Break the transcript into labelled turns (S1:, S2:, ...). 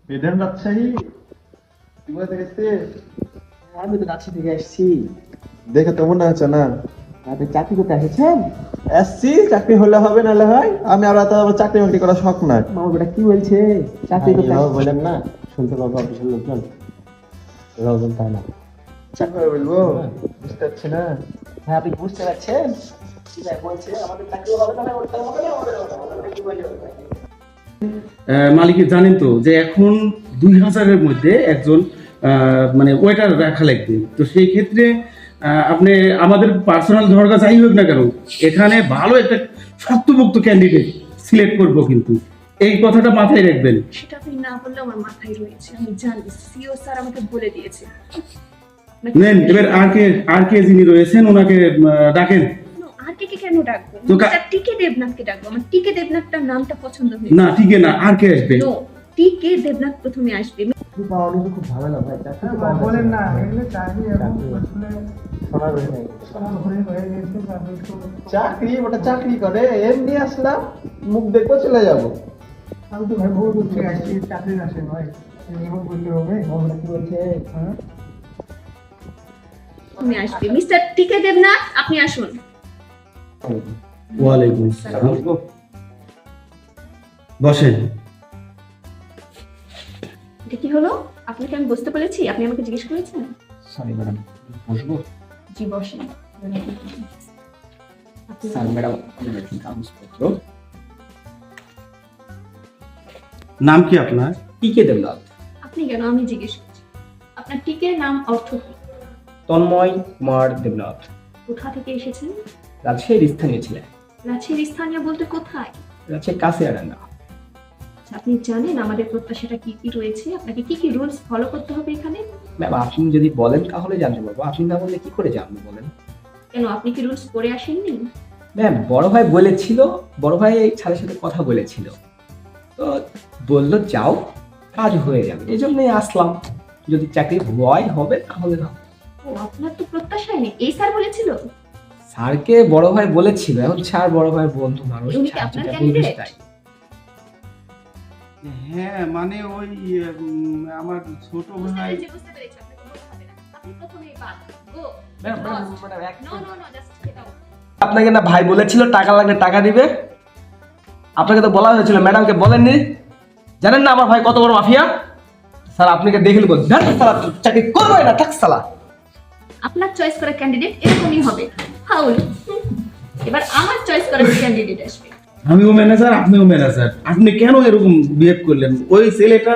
S1: বেদেন রাজশাহী তুই কোথা থেকে এসছিস?
S2: আমি তো রাজশাহী থেকে এসেছি।
S1: দেখে তো মনে হচ্ছে না।
S2: আপনি চাকরি করতে এসেছেন?
S1: এসছি, চাকরি হলে হবে নাহলে হয়। আমি আর তো আমার চাকরি বাকরি করার শখ নাই।
S2: মামা বেটা কি বলছে? চাকরি করতে
S3: বললেন না, শুনতে পাবো অফিসের লোকজন, এরাও বলতে হয় না।
S1: চাকরি বলবো, বুঝতে পারছি না।
S2: হ্যাঁ, আপনি বুঝতে পারছেন কি ভাই বলছে? আমাদের চাকরি হবে না, ওটা হবে না, কি বলছে?
S4: মালিক জানেন তো যে এখন 2000-এর মধ্যে একজন মানে ওয়েটার রাখা লাগবে। তো সেই ক্ষেত্রে আপনি আমাদের পার্সোনাল ঝরগা যাই হোক না কেন, এখানে ভালো একটা শক্তপোক্ত ক্যান্ডিডেট সিলেক্ট করব, কিন্তু এই কথাটা মাথায় রাখবেন।
S5: সেটা আপনি না বললে আমার মাথায় রয়েছে, আমি জানি। সিও স্যার আমাকে বলে দিয়েছে।
S4: নেন, এবার আর কে যিনি রয়েছেন ওনাকে ডাকেন।
S5: আর কে কেন ডাকবো?
S4: তো
S5: মিস্টার টিকে দেবনাথকে ডাকবো। আমার টিকে দেবনাথটার নামটা পছন্দ হয়েছে।
S4: না, ঠিক না, আর কে আসবে?
S5: নো, টিকে দেবনাথ প্রথমে আসবে।
S3: চাকরি পাওয়া নিয়ে খুব ভালো না ভাই, চাকরি তো পাওয়া
S6: বলেন না,
S3: যাচ্ছে
S6: এগুলো চাকরি এখন আসলে
S3: সোনার হয়ে গেছে।
S6: সরাসরি হয়ে গেছে, তারপর একটু
S1: চাকরি ওটা চাকরি করে এমনি আসলাম, মুখ দেখবো চলে যাবো।
S6: আমি তো ভাই বহু দূর থেকে আসছি, চাকরি আসে ভাই, এরকম করলে হবে?
S2: মামা কি বলছে?
S6: হ্যাঁ,
S5: তুমি আসবে। মিস্টার টিকে দেবনাথ, আপনি আসুন।
S4: ওয়ালাইকুম আসসালাম। বসেন।
S5: এটা কি হলো? আপনাকে আমি বুঝতে বলেছি, আপনি আমাকে জিজ্ঞেস করেছেন?
S3: সরি ম্যাডাম, বসবো?
S5: জি, বসেন। আপনি-
S3: স্যার ম্যাডাম, কাগজপত্র
S4: নাম কি আপনার?
S3: টিকে দেবনাথ।
S5: আপনি কেন? আমি জিজ্ঞেস করছি। আপনার টিকের নাম অর্থ কি?
S3: তন্ময় কুমার দেবনাথ।
S5: কোথা থেকে এসেছেন?
S3: রাজশাহীর স্থানীয় ছিলেন।
S5: রাজশাহীর স্থানীয় বলতে কোথায়?
S3: রাজশাহীর কাছেরাঙ্গা।
S5: আচ্ছা, আপনি জানেন আমাদের প্রত্যাশাটা কি কি রয়েছে? আপনাকে কি কি রুলস ফলো করতে হবে এখানে?
S3: ম্যাম, আপনি যদি বলেন তাহলে জানতে পারবো, আপনি না বললে কি করে জানবো বলেন?
S5: কেন, আপনি কি রুলস পড়ে আসেননি?
S3: ম্যাম, বড় ভাই বলেছিল, বড় ভাই এই স্যারের সাথে কথা বলেছিল, তো বললো যাও, কাজ হয়ে যাবে, এই জন্যই আসলাম। যদি চাকরি হয় হবে, তাহলে না।
S5: ও, আপনার তো প্রত্যাশাই নেই, এই স্যার বলেছিল?
S3: স্যারকে বড় ভাই বলেছিল, এখন স্যার বড় ভাই বন্ধু মানুষ,
S5: উনি কি
S3: স্যার
S5: আপনার
S3: যেটা বলবে
S5: candidate?
S3: তাই।
S4: হ্যাঁ, মানে ওই আমার ছোট
S5: বুঝতে
S4: ভাই।
S5: পেরেছি, বুঝতে পেরেছি, আপনাকে বলতে হবে না। আপনি প্রথমেই বাদ। গো।
S3: ম্যাম, ম্যাম, ম্যাডাম, এক
S5: no no no, just get out.
S3: আপনাকে না ভাই বলেছিল টাকা লাগলে টাকা দিবে, আপনাকে তো বলা হয়েছিল, ম্যাডামকে বলেননি? জানেন না আমার ভাই কত বড় মাফিয়া? স্যার আপনাকে দেখে নেবো, চাকরি করবোই না, থাক সালা।
S5: আপনার চয়েস করা ক্যান্ডিডেট এরকমই হবে। ফাউল। এবার আমার চয়েস করা ক্যান্ডিডেট আসবে।
S4: আমিও ম্যানেজার, আপনিও ম্যানেজার, আপনি কেন এরকম বিহেভ করলেন? ওই ছেলেটা